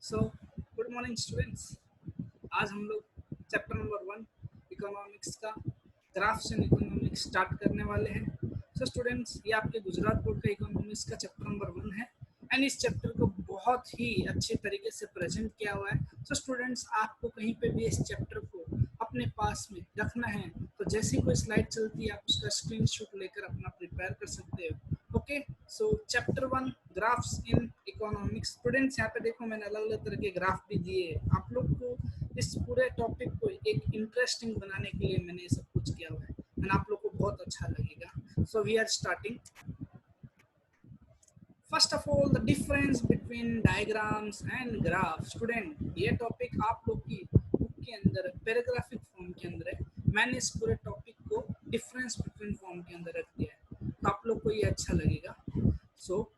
So good morning students. आज हम लोग चैप्टर नंबर 1 इकोनॉमिक्स का ग्राफ्स एंड इकोनॉमिक्स स्टार्ट करने वाले हैं। सो स्टूडेंट्स, ये आपके गुजरात बोर्ड का इकोनॉमिक्स का चैप्टर नंबर 1 है एंड इस चैप्टर को बहुत ही अच्छे तरीके से प्रेजेंट किया हुआ है। सो स्टूडेंट्स, आपको कहीं पे भी इस चैप्टर को अपने पास में रखना है तो जैसी कोई स्लाइड चलती है आप उसका स्क्रीनशॉट लेकर अपना प्रिपेयर कर सकते हो। Okay, so chapter 1 graphs in economics. Students, यहाँ पे देखो मैंने अलग अलग तरह के ग्राफ भी दिए। आप लोग को इस पूरे टॉपिक को एक इंटरेस्टिंग बनाने के लिए मैंने ये सब कुछ किया हुआ है एंड आप लोग को बहुत अच्छा लगेगा। So we are starting. First of all, the difference between diagrams and graph. Student, ये टॉपिक आप लोग की बुक के अंदर पैराग्राफिक फॉर्म के अंदर है। मैंने इस पूरे टॉपिक को डिफरेंस बिटवीन फॉर्म के अंदर रख दिया है तो आप लोग को ये अच्छा लगेगा। सो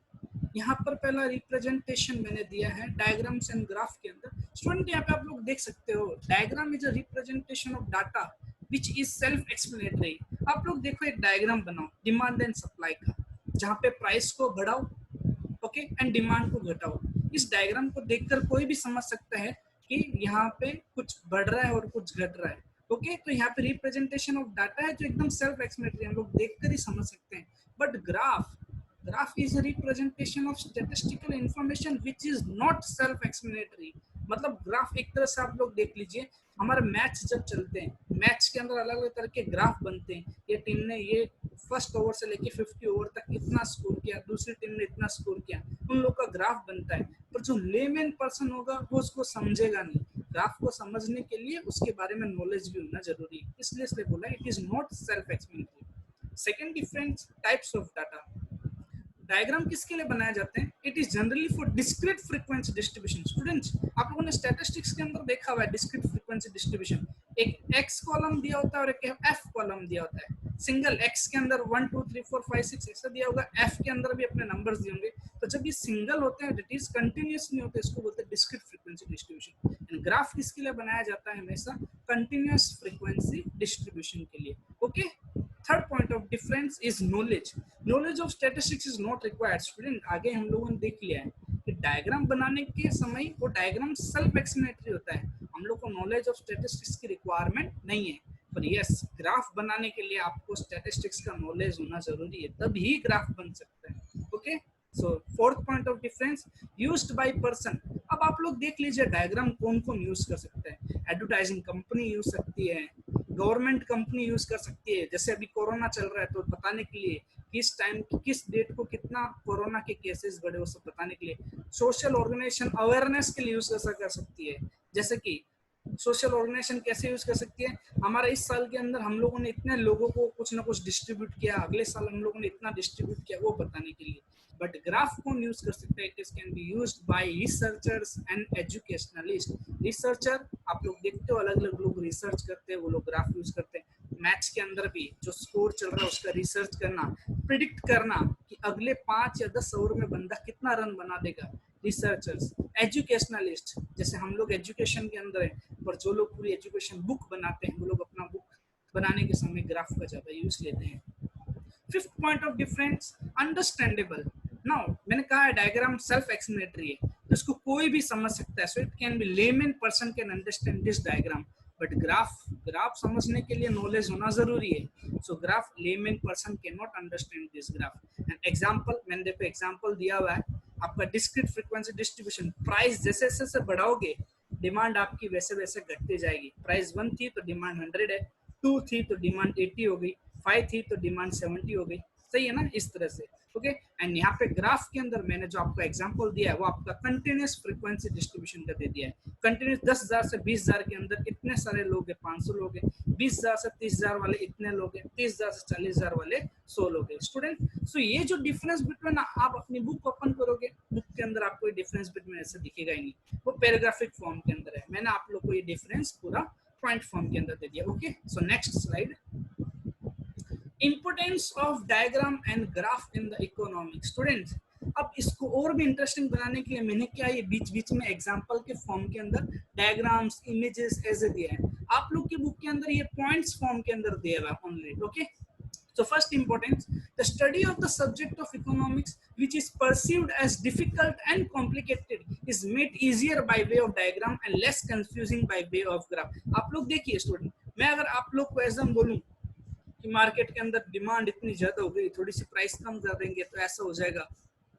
यहाँ पर पहला रिप्रेजेंटेशन मैंने दिया है डायग्राम्स एंड ग्राफ के अंदर। स्टूडेंट, यहाँ पे आप लोग देख सकते हो diagram is a representation of data which is self explanatory. आप लोग देखो, एक डायग्राम बनाओ डिमांड एंड सप्लाई का, जहाँ पे प्राइस को बढ़ाओ ओके एंड डिमांड को घटाओ। इस डायग्राम को देखकर कोई भी समझ सकता है कि यहाँ पे कुछ बढ़ रहा है और कुछ घट रहा है। ओके, तो यहाँ पे रिप्रेजेंटेशन ऑफ डाटा है जो एकदम सेल्फ एक्सप्लेनेटरी, हम लोग देखकर ही समझ सकते हैं। But graph is a representation of statistical information which is not self explanatory। मतलब ग्राफ एक तरह से आप लोग देख लीजिए, हमारे मैच जब चलते हैं मैच के अंदर अलग अलग तरह के ग्राफ बनते हैं। ये टीम ने ये फर्स्ट ओवर से लेके 50 ओवर तक इतना स्कोर किया, दूसरी टीम ने इतना स्कोर किया, उन लोग का ग्राफ बनता है। पर जो लेमैन पर्सन होगा वो उसको समझेगा नहीं। ग्राफ को समझने के लिए उसके बारे में नॉलेज भी होना जरूरी है, इसलिए बोला it is not self explanatory. Second difference, types of data. Diagram किसके लिए बनाए जाते हैं? It is generally for discrete frequency distribution. Students, आप लोगों ने स्टैटिस्टिक्स के अंदर देखा हुआ है डिस्क्रीट फ्रीक्वेंसी डिस्ट्रीब्यूशन। एक एक्स कॉलम दिया होता है और एक एफ कॉलम दिया होता है। सिंगल एक्स के अंदर 1 2 3 4 5 6 ऐसा दिया होगा, एफ के अंदर भी अपने नंबर्स दिए होंगे। तो जब ये सिंगल होते हैं, इट इज कंटिन्यूअस नहीं होते, इसको बोलते हैं discrete frequency distribution. And graph किसके लिए बनाया जाता है? हमेशा कंटिन्यूअस फ्रीक्वेंसी डिस्ट्रीब्यूशन के लिए। Okay, third point of difference is knowledge. Knowledge of statistics is not required. Student, आगे हम लोगों ने देख लिया है कि डायग्राम बनाने के समय वो डायग्राम सेल्फ एक्सप्लेनेटरी होता है, हम लोग को नॉलेज ऑफ स्टैटिस्टिक्स की रिक्वायरमेंट नहीं है। पर यस, ग्राफ बनाने के लिए आपको स्टैटिस्टिक्स का नॉलेज होना जरूरी है, तभी ग्राफ बन सकता है। Okay, so fourth point of difference, used by person. अब आप लोग देख लीजिए डायग्राम कौन कौन यूज कर सकते हैं। एडवर्टाइजिंग कंपनी यूज सकती है, गवर्नमेंट कंपनी यूज कर सकती है, जैसे अभी कोरोना चल रहा है तो बताने के लिए किस टाइम किस डेट को कितना कोरोना के केसेस बढ़े वो सब बताने के लिए। सोशल ऑर्गेनाइजेशन अवेयरनेस के लिए यूज कर सकती है, जैसे कि सोशल ऑर्गेनाइजेशन कैसे यूज कर सकती है? हमारा इस साल के अंदर हम लोगों ने इतने लोगों को कुछ ना कुछ डिस्ट्रीब्यूट किया, अगले साल हम लोगों ने इतना डिस्ट्रीब्यूट किया, वो बताने के लिए। बट ग्राफ कौन यूज कर सकते हैं? It can be used by researchers and educationalist. Researcher, आप लोग देखते हो अलग अलग लोग रिसर्च करते हैं, वो लोग ग्राफ यूज करते हैं। मैच के अंदर भी जो स्कोर चल रहा है उसका रिसर्च करना, प्रिडिक्ट करना कि अगले 5 या 10 ओवर में बंदा कितना रन बना देगा, रिसर्चर्स। एजुकेशनलिस्ट, जैसे हम लोग एजुकेशन के अंदर है, पर जो लोग पूरी एजुकेशन बुक बनाते हैं वो लोग अपना बुक बनाने के समय ग्राफ का ज्यादा यूज लेते हैं। Fifth point of difference, understandable. Now मैंने कहा है डायग्राम सेल्फ एक्सप्लेनेटरी है तो इसको कोई भी समझ सकता है, so it can be layman person can understand this diagram. But graph समझने के लिए नॉलेज होना जरूरी है, सो graph layman person can not understand this graph. And example, मैंने देखो एग्जांपल दिया हुआ है आपका डिस्क्रीट फ्रीक्वेंसी डिस्ट्रीब्यूशन। प्राइस जैसे जैसे बढ़ाओगे डिमांड आपकी वैसे वैसे घटती जाएगी। प्राइस 1 थी तो डिमांड 100 है, 2 थी तो डिमांड 80 हो गई, 5 थी तो डिमांड 70 हो गई। सही है ना, इस तरह से। ओके, एंड यहाँ पे ग्राफ के अंदर मैंने जो आपका एग्जांपल दिया है वो आपका कंटिन्यूअस फ्रीक्वेंसी डिस्ट्रीब्यूशन का दे दिया है। कंटिन्यूअस 10,000 से 20,000 के अंदर इतने सारे लोग हैं, 500 लोग हैं। 20,000 से 30,000 वाले इतने लोग हैं, 30,000 से 40,000 वाले 100 लोग हैं। स्टूडेंट, सो ये जो डिफरेंस बिटवीन, आप अपनी बुक ओपन करोगे, बुक के अंदर आपको डिफरेंस बिटवीन ऐसे दिखेगा ही नहीं, वो पैराग्राफिक फॉर्म के अंदर है। मैंने आप लोग को ये डिफरेंस पूरा पॉइंट फॉर्म के अंदर दे दिया। Okay, so next slide, importance of diagram and graph in the economics. Students, अब इसको और भी इंटरेस्टिंग बनाने के लिए मैंने क्या ये बीच बीच में एग्जांपल के फॉर्म के अंदर डायग्राम्स, इमेजेस ऐसे दिया है। आप लोग की बुक के अंदर ये पॉइंट्स फॉर्म के अंदर दिया हुआ है only. Okay, so first importance, the study of the subject of economics which is perceived as difficult and complicated is made easier by way of diagram and less confusing by way of graph. आप लोग देखिए student, मैं अगर आप लोग को ऐसा बोलूं कि मार्केट के अंदर डिमांड इतनी ज्यादा हो गई, थोड़ी सी प्राइस कम कर देंगे तो ऐसा हो जाएगा,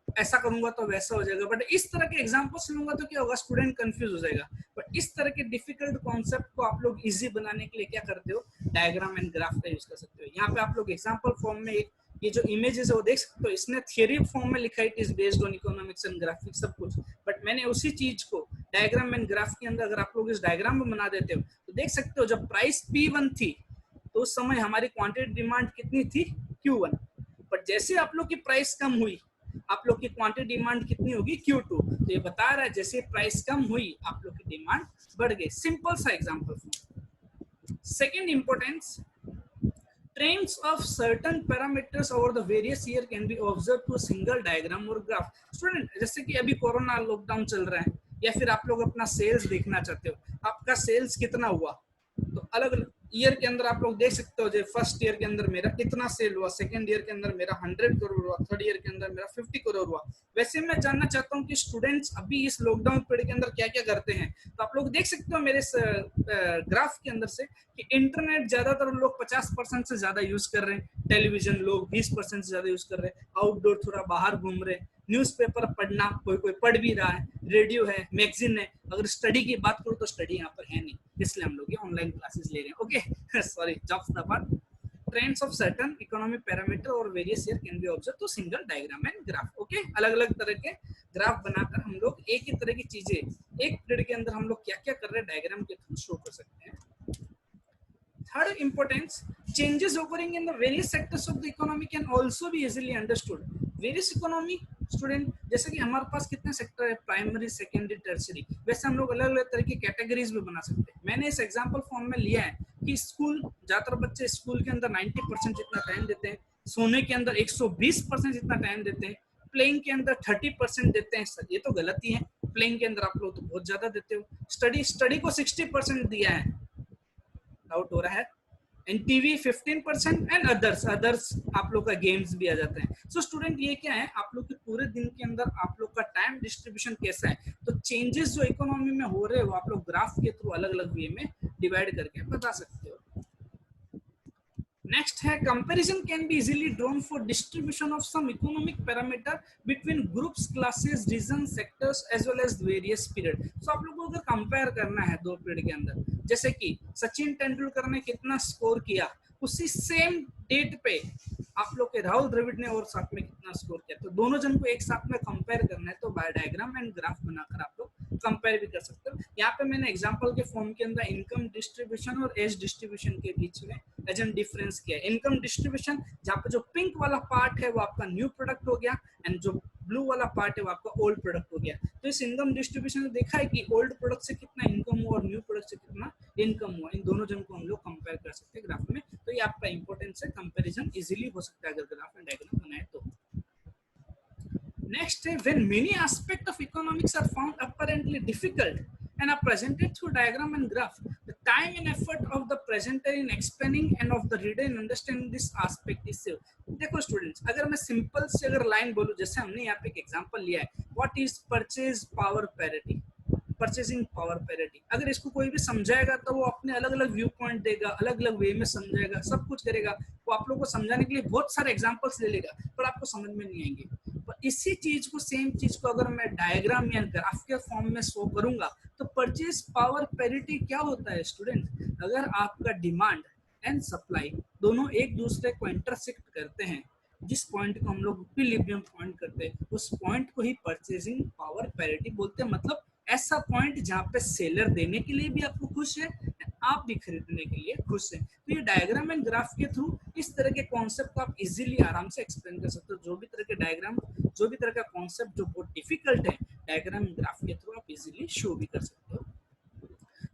ऐसा करूंगा तो वैसा हो जाएगा, बट इस तरह के एग्जांपल्स लूंगा तो क्या होगा, स्टूडेंट कंफ्यूज हो जाएगा। बट इस तरह के डिफिकल्ट कॉन्सेप्ट को आप लोग इजी बनाने के लिए क्या करते हो, डायग्राम एंड ग्राफ का यूज कर सकते हो। यहाँ पे आप लोग एग्जांपल फॉर्म में ये जो इमेजेस है वो देख सकते हो, इसने थियरी फॉर्म में लिखा है, it is based on economics and graphics सब कुछ, बट मैंने उसी चीज को डायग्राम एंड ग्राफ के अंदर अगर आप लोग इस डायग्राम में बना देते हो तो देख सकते हो जब प्राइस P1 थी तो उस समय हमारी क्वांटिटी डिमांड कितनी थी, Q1, बट जैसे आप लोग की प्राइस कम हुई आप लोग की क्वांटिटी डिमांड कितनी होगी, Q2। तो ये बता रहा है जैसे प्राइस कम हुई आप लोग की डिमांड बढ़ गई। सिंपल सा example. Second importance, trends of certain parameters over the various year can be observed through a single diagram or graph। Student जैसे कि अभी कोरोना लॉकडाउन चल रहा है, या फिर आप लोग अपना सेल्स देखना चाहते हो, आपका सेल्स कितना हुआ, तो अलग अलग ईयर के अंदर आप लोग देख सकते हो, जो फर्स्ट ईयर के अंदर मेरा इतना सेल हुआ, सेकंड ईयर के अंदर मेरा 100 करोड़ हुआ, थर्ड ईयर के अंदर मेरा 50 करोड़ हुआ। वैसे मैं जानना चाहता हूँ कि स्टूडेंट्स अभी इस लॉकडाउन पीरियड के अंदर क्या क्या करते हैं। तो आप लोग देख सकते हो मेरे ग्राफ के अंदर से कि इंटरनेट ज्यादातर लोग 50% से ज्यादा यूज कर रहे हैं, टेलीविजन लोग 20% से ज्यादा यूज कर रहे हैं, आउटडोर थोड़ा बाहर घूम रहे हैं, न्यूज़पेपर पढ़ना कोई कोई पढ़ भी रहा है, रेडियो है, मैगजीन है। अगर स्टडी की बात करूँ तो स्टडी यहाँ पर है नहीं, इसलिए हम लोग ये ऑनलाइन क्लासेस ले रहे हैं। Okay sorry, jobs the part. Trends of certain economic parameter और various year can be observe to single diagram and graph. Okay, अलग अलग तरह के ग्राफ बनाकर हम लोग एक ही तरह की चीजें एक पीरियड के अंदर हम लोग क्या क्या कर रहे हैं डायग्राम के थ्रू शो कर सकते हैं। Third importance, changes occurring in the various sectors of the economy can also be easily understood। Various economy student, जैसे कि हमारे पास कितने सेक्टर है, प्राइमरी, सेकेंडरी, टर्सरी, वैसे हम लोग अलग अलग तरह की कैटेगरीज भी बना सकते हैं। मैंने इस एग्जांपल फॉर्म में लिया है कि स्कूल, ज्यादातर बच्चे स्कूल के अंदर 90% जितना टाइम देते हैं, सोने के अंदर 120% जितना टाइम देते हैं, प्लेइंग के अंदर 30% देते हैं। सर ये तो गलती है, प्लेइंग के अंदर आप लोग तो बहुत ज्यादा देते हो। स्टडी को 60% दिया है, डाउट हो रहा है, एंड टीवी 15% एंड अदर्स आप लोग का गेम्स भी आ जाते हैं। सो स्टूडेंट ये क्या है, आप लोग के पूरे दिन के अंदर आप लोग का टाइम डिस्ट्रीब्यूशन कैसा है, तो चेंजेस जो इकोनॉमी में हो रहे हो आप लोग ग्राफ के थ्रू अलग अलग वे में डिवाइड करके बता सकते हो। नेक्स्ट है, comparison can be easily drawn for distribution of some economic parameter between groups, classes, region, sectors as well as various period. So आप लोगों को अगर कंपेयर करना है दो पीरियड के अंदर, जैसे कि सचिन तेंदुलकर ने कितना स्कोर किया, उसी सेम डेट पे आप लोग के राहुल द्रविड़ ने और साथ में कितना स्कोर किया, तो दोनों जन को एक साथ में कंपेयर करना है तो बाय डायग्राम एंड ग्राफ बनाकर आप लोग कंपेयर भी कर सकते हो। यहाँ पे मैंने एग्जांपल के फॉर्म के अंदर इनकम डिस्ट्रीब्यूशन और एज डिस्ट्रीब्यूशन के बीच में एजेंट डिफरेंस किया है। इनकम डिस्ट्रीब्यूशन जहाँ पे जो पिंक वाला पार्ट है वो आपका न्यू प्रोडक्ट हो गया, एंड जो ब्लू वाला पार्ट है वो आपका ओल्ड प्रोडक्ट हो गया। तो इस इनकम डिस्ट्रीब्यूशन में देखा है कि ओल्ड प्रोडक्ट से कितना इनकम हुआ और न्यू प्रोडक्ट से कितना इनकम हुआ, इन दोनों जन को हम लोग कंपेयर कर सकते हैं ग्राफ में। तो ये आपका इंपॉर्टेंस है, कंपैरिजन इजीली हो सकता है अगर ग्राफ एंड डायग्राम बनाए तो। Next, when many aspects of economics are found apparently difficult and are presented through diagram and graph, the time and effort of the presenter in explaining and of the reader in understanding this aspect is saved। देखो students, अगर मैं simple से अगर line बोलूं, जैसे हमने यहाँ पे एक एग्जांपल लिया है, what is purchase power parity, purchasing power parity, अगर इसको कोई भी समझाएगा तो वो अपने अलग अलग व्यू पॉइंट देगा, अलग अलग वे में समझाएगा, सब कुछ करेगा। वो आप लोग को समझाने के लिए बहुत सारे एग्जांपल्स ले लेगा पर आपको समझ में नहीं आएंगे। पर इसी चीज को, सेम चीज को अगर मैं डायग्राम या ग्राफ के फॉर्म में शो करूंगा तो परचेज पावर पैरिटी क्या होता है स्टूडेंट, अगर आपका डिमांड एंड सप्लाई दोनों एक दूसरे को इंटरसेक्ट करते हैं, जिस पॉइंट को हम लोग इक्विलिब्रियम पॉइंट करते हैं, उस पॉइंट को ही परचेजिंग पावर पैरिटी बोलते हैं। मतलब ऐसा पॉइंट जहाँ पे सेलर देने के लिए भी आपको खुश है, आप भी खरीदने के लिए खुश हैं। तो ये डायग्राम एंड ग्राफ के थ्रू इस तरह के कॉन्सेप्ट को आप इजीली आराम से एक्सप्लेन कर सकते हो। जो भी तरह के डायग्राम, जो भी तरह का कॉन्सेप्ट जो बहुत डिफिकल्ट है, डायग्राम एंड ग्राफ के थ्रू आप इजीली शो भी कर सकते हो।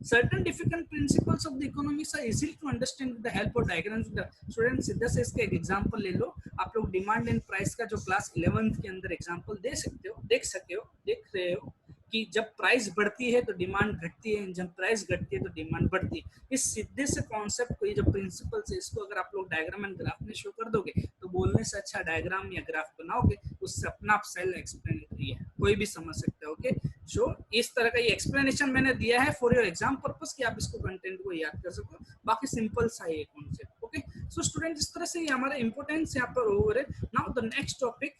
Certain difficult principles of the economics are easy to understand with the help of diagrams। Student सीधा से इसका एक एग्जांपल ले लो, आप लोग डिमांड एंड प्राइस का जो क्लास 11th के अंदर एग्जांपल दे सकते हो, देख रहे हो कि जब प्राइस बढ़ती है तो डिमांड घटती है, जब प्राइस घटती है तो डिमांड बढ़ती है। इस सीधे से कॉन्सेप्ट को, ये जो प्रिंसिपल्स है, इसको अगर आप लोग डायग्राम एंड ग्राफ में शो कर दोगे तो बोलने से अच्छा डायग्राम या ग्राफ बनाओगे, उससे अपना आप सेल एक्सप्लेन रही है, कोई भी समझ सकता है। ओके, सो इस तरह का ये एक्सप्लेनेशन मैंने दिया है फॉर योर एग्जाम पर्पस कि आप इसको कंटेंट को याद कर सको, बाकी सिंपल सा है ये कॉन्सेप्ट। ओके, सो स्टूडेंट इस तरह से ये हमारा इंपॉर्टेंस यहाँ पर ओवर है। Now the next topic,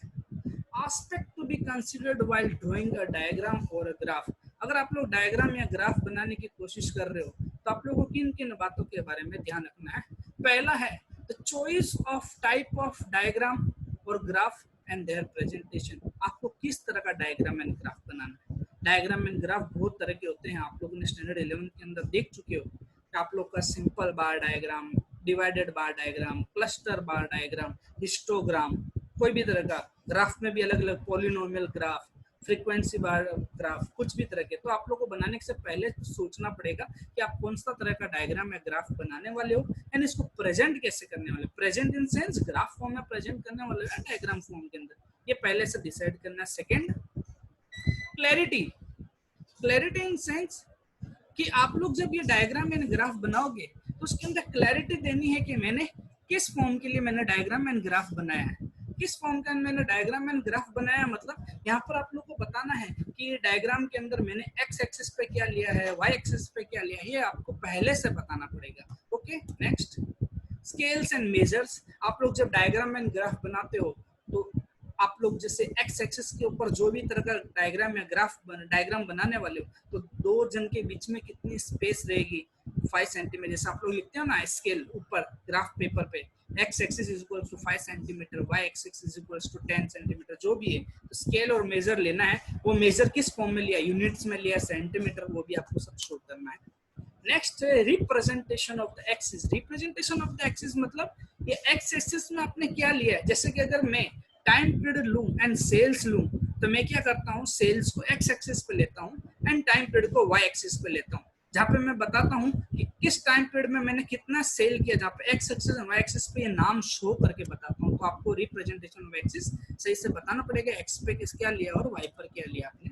aspect to be considered while drawing a diagram or a graph। अगर आप लोग डायग्राम या ग्राफ बनाने की कोशिश कर रहे हो तो आप लोगों को किन किन बातों के बारे में ध्यान रखना है। पहला है the choice of type of diagram और ग्राफ एंड देयर प्रेजेंटेशन। आपको किस तरह का डायग्राम एंड ग्राफ बनाना है। डायग्राम एंड ग्राफ बहुत तरह के होते हैं, आप लोगों ने स्टैंडर्ड 11 के अंदर देख चुके हो कि आप लोग का simple bar diagram, divided bar diagram, cluster बार डायग्राम, हिस्टोग्राम, कोई भी तरह का ग्राफ में भी अलग अलग polynomial graph, frequency bar graph, कुछ भी तरह के। तो आप लोग को बनाने से पहले सोचना पड़ेगा कि आप कौन सा तरह का डायग्राम या ग्राफ बनाने वाले हो एंड इसको प्रेजेंट कैसे करने वाले हो। Present in sense graph form में प्रेजेंट करने वाले हो या डायग्राम फॉर्म के अंदर, ये पहले से डिसाइड करना। Second, clarity. Clarity in sense कि आप लोग जब ये डायग्राम एंड ग्राफ बनाओगे तो उसके अंदर क्लैरिटी देनी है कि मैंने किस फॉर्म के लिए मैंने डायग्राम एंड ग्राफ बनाया है, किस फॉर्म का मैंने डायग्राम एंड ग्राफ बनाया। मतलब यहाँ पर आप लोग को बताना है कि डायग्राम के अंदर मैंने एक्स एक्सिस पे क्या लिया है, वाई एक्सिस पे क्या लिया है, ये आपको पहले से बताना पड़ेगा। Okay, next, scales and measures. आप लोग जब डायग्राम एंड ग्राफ बनाते हो तो आप लोग जैसे एक्स एक्सिस के ऊपर जो भी तरह का डायग्राम या ग्राफ डायग्राम बनाने वाले हो तो दो जन के बीच में कितनी स्पेस रहेगी, 5 सेंटीमीटर। जैसे आप लोग लिखते हो ना स्केल ऊपर ग्राफ पेपर पे, x axis is equal to 5 centimetre, y axis is equal to 10 centimetre, जो भी है। तो स्केल और मेजर लेना है, वो मेजर किस फॉर्म में लिया, यूनिट्स में लिया, सेंटीमीटर, वो भी आपको सब शो करना है। नेक्स्ट है representation of the axis. Representation of the axis मतलब ये एक्स एक्सिस में आपने क्या लिया है। जैसे कि अगर मैं टाइम पीरियड लूं एंड सेल्स लूं तो मैं क्या करता हूं, सेल्स को एक्स एक्सिस पे लेता हूं एंड टाइम पीरियड को वाई एक्सिस पे लेता हूं, जहां पे मैं बताता हूं कि किस टाइम पीरियड में मैंने कितना सेल किया, जहां पे एक्स एक्सिस और वाई एक्सिस पे ये नाम शो करके बताता हूं। तो आपको रिप्रेजेंटेशन ऑफ एक्सिस सही से बताना पड़ेगा, एक्स पे किस क्या लिया और वाई पर क्या लिया आपने।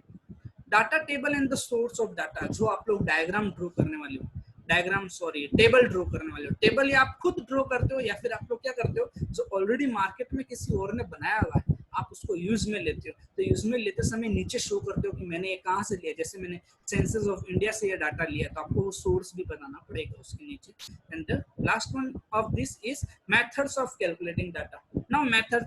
Data table and the source of data. जो आप लोग डायग्राम ड्रॉ करने वाले हो, टेबल ड्रॉ करने वाले हो, टेबल या आप खुद ड्रॉ करते हो या फिर आप लोग क्या करते हो, जो ऑलरेडी मार्केट में किसी और ने बनाया हुआ है आप उसको यूज में लेते हो। तो यूज में लेते समय नीचे शो करते हो कि मैंने ये कहाँ से लिया। जैसे मैंने सेंसस ऑफ इंडिया से ये डाटा लिया, तो आपको वो सोर्स भी बताना पड़ेगा उसके नीचे। And the last one of this is methods of calculating data. Now method,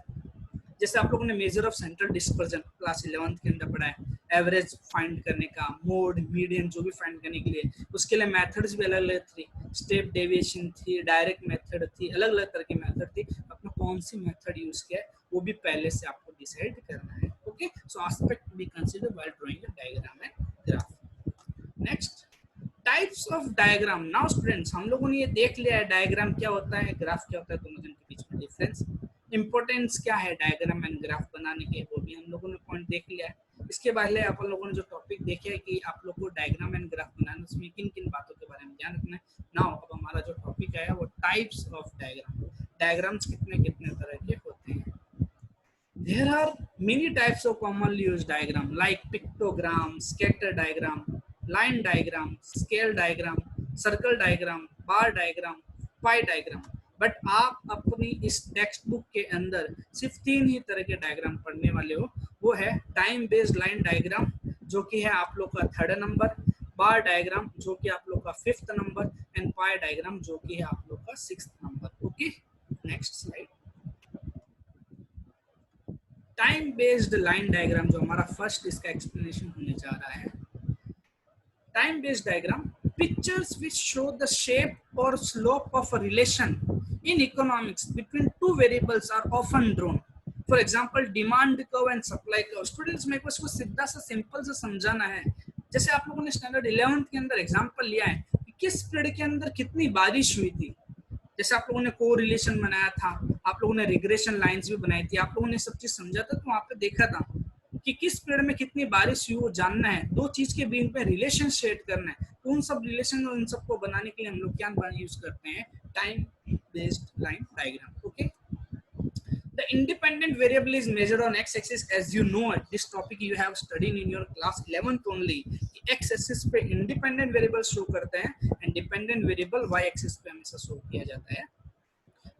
जैसे आप लोगों ने measure of central dispersion class 11th के अंदर पढ़ा है, एवरेज फाइंड करने का, मोड, मीडियन, जो भी फाइंड करने के लिए, उसके लिए मेथड्स भी अलग अलग थी, स्टेप डेविएशन थी, डायरेक्ट मेथड थी, अलग अलग तरह की मेथड थी। अपना कौन सी मेथड यूज किया है वो भी पहले से आपको डिसाइड करना है। Okay, so aspect to be considered while drawing a diagram and graph. Next, types of diagram. Now students, हम लोगों ने ये देख लिया है डायग्राम क्या होता है, ग्राफ क्या होता है, दोनों जन के बीच में डिफरेंस, इंपॉर्टेंस क्या है डायग्राम एंड ग्राफ बनाने के, वो भी हम लोगों ने पॉइंट देख लिया है। इसके पहले आप लोगों ने जो टॉपिक देखे है कि आप लोग को डायग्राम एंड ग्राफ बनाना, उसमें किन किन बातों के बारे में ध्यान रखना है। नाउ अब हमारा जो टॉपिक है वो टाइप्स ऑफ डायग्राम। डायग्राम्स कितने कितने तरह के होते हैं। There are many types of commonly used diagram like pictogram, scatter diagram, line diagram, scale diagram, circle diagram, bar diagram, pie diagram। But आप अपनी इस टेक्स्ट बुक के अंदर सिर्फ 3 ही तरह के डायग्राम पढ़ने वाले हो। वो है टाइम बेस्ड लाइन डायग्राम जो कि है आप लोग का 3rd नंबर, बार डायग्राम जो कि आप लोग का 5th number, and pi diagram जो कि है आप लोग का 6th number. Okay, next slide. Time based line diagram जो हमारा फर्स्ट इसका एक्सप्लेनेशन होने जा रहा है। Time based diagram, pictures which show the shape और slope of a relation in economics between 2 variables are often drawn. For example demand curve and supply curve. Students, मेरे को इसको सीधा सा सिंपल से समझाना है। जैसे आप लोगों ने स्टैंडर्ड 11th के अंदर एग्जांपल लिया है कि किस पीरियड के अंदर कितनी बारिश हुई थी। जैसे आप लोगों ने को रिलेशन बनाया था, आप लोगों ने रिग्रेशन लाइंस भी बनाई थी, आप लोगों ने सब चीज समझा था। तो वहां पे देखा था कि किस पीरियड में कितनी बारिश हुई वो जानना है, 2 चीज के बीच में रिलेशन सेट करना है। तो उन सब रिलेशन और इन सबको बनाने के लिए हम लोग क्या यूज करते हैं, time based line diagram. Okay, the independent variable is measured on x-axis, as you know it. This topic you have studied in your class 11th only. x-axis पे independent variable शो करते हैं and dependent variable y-axis पे हमेशा show किया जाता है।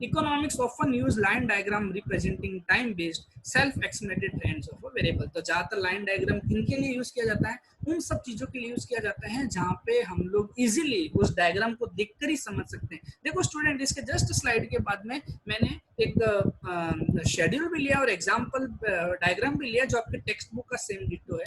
Economics often use line diagram representing time based self explanatory trends of a variable. तो ज्यादातर लाइन डायग्राम किनके लिए यूज किया जाता है? उन सब चीजों के लिए यूज किया जाता है जहां पे हम लोग इजीली उस डायग्राम को देखकर ही समझ सकते हैं। देखो स्टूडेंट, इसके जस्ट स्लाइड के बाद में मैंने एक शेड्यूल भी लिया और एग्जांपल डायग्राम भी लिया जो आपके टेक्स्ट बुक का सेम डिटो है।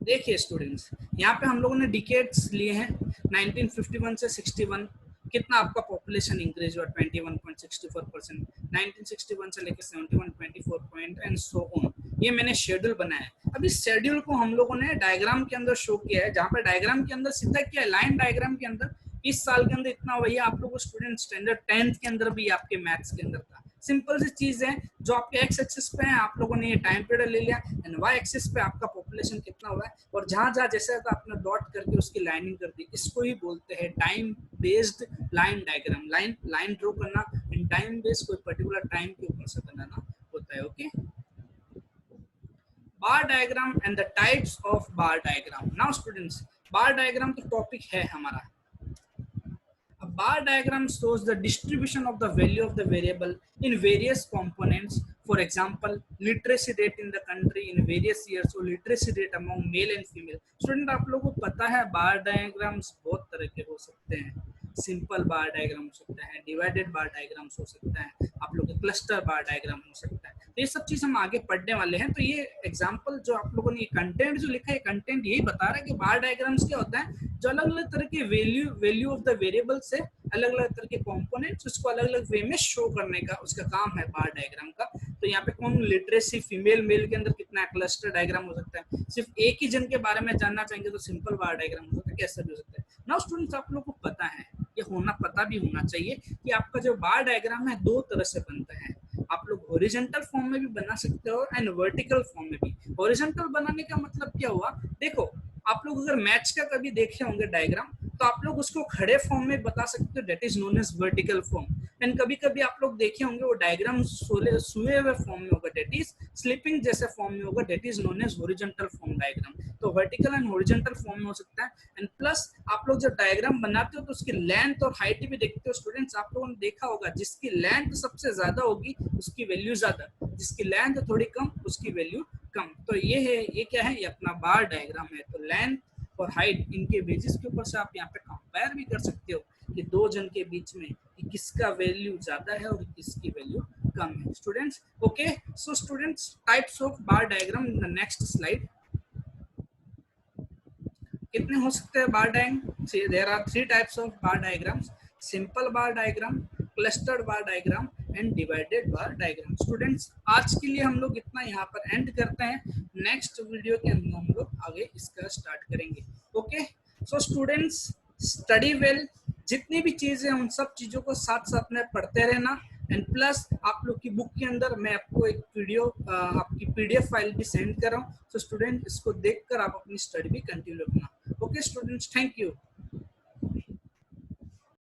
देखिए स्टूडेंट्स, यहाँ पे हम लोगों ने डिकेड्स लिए हैं 1951 से 61, कितना आपका पॉपुलेशन इंक्रीज हुआ 21.64%, 1961 से लेकर 71.24 पॉइंट एंड सो ऑन। ये मैंने शेड्यूल बनाया है। अब इस शेड्यूल को हम लोगों ने डायग्राम के अंदर शो किया है, जहाँ पे डायग्राम के अंदर सीधा क्या है, लाइन डायग्राम के अंदर इस साल के अंदर इतना हुआ है, आप लोगों को स्टूडेंट स्टैंडर्ड 10th के अंदर भी आपके मैथ्स के अंदर था। सिंपल सी चीज है, जो आपके एक्स एक्सिस पे है आप लोगों ने ये टाइम पीरियड ले लिया एंड वाई एक्सिस पे आपका पॉपुलेशन कितना हुआ है, और जहां जहां जैसे था आपने डॉट करके उसकी लाइनिंग कर दी। इसको ही बोलते हैं time based line diagram. Line draw करना इन टाइम बेस्ड, कोई पर्टिकुलर टाइम के ऊपर से बनाना होता है। Okay, bar diagram and the types of bar diagram. Now students, bar diagram तो टॉपिक है हमारा। A bar diagram shows the distribution of the value of the variable in various components. For example, literacy rate in the country in various years, or literacy rate among male and female. Student, आप लोगों को पता है बार diagrams बहुत तरह के हो सकते हैं। सिंपल बार डायग्राम हो सकता है, डिवाइडेड बार डायग्राम्स हो सकता है, आप लोग क्लस्टर बार डायग्राम हो सकता है। तो ये सब चीज हम आगे पढ़ने वाले हैं। तो ये एग्जांपल जो आप लोगों ने कंटेंट जो लिखा है, कंटेंट यही बता रहा है कि बार डायग्राम्स क्या होता है, जो अलग अलग तरह के वैल्यू ऑफ द वेरिएबल से अलग अलग तरह के कंपोनेंट्स उसको अलग अलग वे में शो करने का उसका काम है बार डायग्राम का। तो यहाँ पे कौन लिटरेसी फीमेल मेल के अंदर कितना क्लस्टर डायग्राम हो सकता है, सिर्फ एक ही जन के बारे में जानना चाहेंगे तो सिंपल बार डायग्राम हो सकता है, कैसा भी हो सकता है। नाउ स्टूडेंट्स, आप लोगों को पता है, ये पता भी होना चाहिए कि आपका जो बार डायग्राम है दो तरह से बनता है। आप लोग हॉरिजॉन्टल फॉर्म में भी बना सकते हो एंड वर्टिकल फॉर्म में भी। हॉरिजॉन्टल बनाने का मतलब क्या हुआ, देखो आप लोग अगर मैच का कभी देखे होंगे डायग्राम, तो आप लोग उसको खड़े फॉर्म में बता सकते हो, that is known as vertical form. And कभी कभी आप लोग देखे होंगे वो डायग्राम सोए हुए फॉर्म में होगा, दैट इज स्लीपिंग जैसे फॉर्म में होगा, that is known as horizontal form diagram. तो वर्टिकल एंड हॉरिजॉन्टल फॉर्म में हो सकता है। एंड प्लस आप लोग जब डायग्राम बनाते हो तो उसकी लेंथ और हाइट भी देखते हो। स्टूडेंट्स, आप लोगों ने देखा होगा जिसकी लेंथ सबसे ज्यादा होगी उसकी वैल्यू ज्यादा, जिसकी लेंथ थोड़ी कम उसकी वैल्यू कम। तो ये है, ये क्या है, ये अपना बार डायग्राम है। तो लेंथ और हाइट इनके बेसिस के ऊपर से आप यहाँ पे कंपेयर भी कर सकते हो कि दो जन के बीच में कि किसका वैल्यू ज्यादा है और किसकी वैल्यू कम है। Students, okay, so students, types of bar diagram in the next slide. कितने हो सकते हैं bar diagram? There are 3 types of bar diagrams, simple bar diagram, clustered bar diagram and divided bar diagram. Students, आज के लिए हम लोग इतना यहाँ पर एंड करते हैं। नेक्स्ट वीडियो के अंदर हम लोग आगे इसका स्टार्ट करेंगे। Okay, so students, study well. जितनी भी चीजें उन सब चीजों को साथ साथ में पढ़ते रहना। एंड प्लस आप लोग की बुक के अंदर मैं आपको एक वीडियो आपकी PDF फाइल भी सेंड कर रहा हूँ। तो स्टूडेंट, इसको देखकर आप अपनी स्टडी भी कंटिन्यू रखना। Okay students, thank you.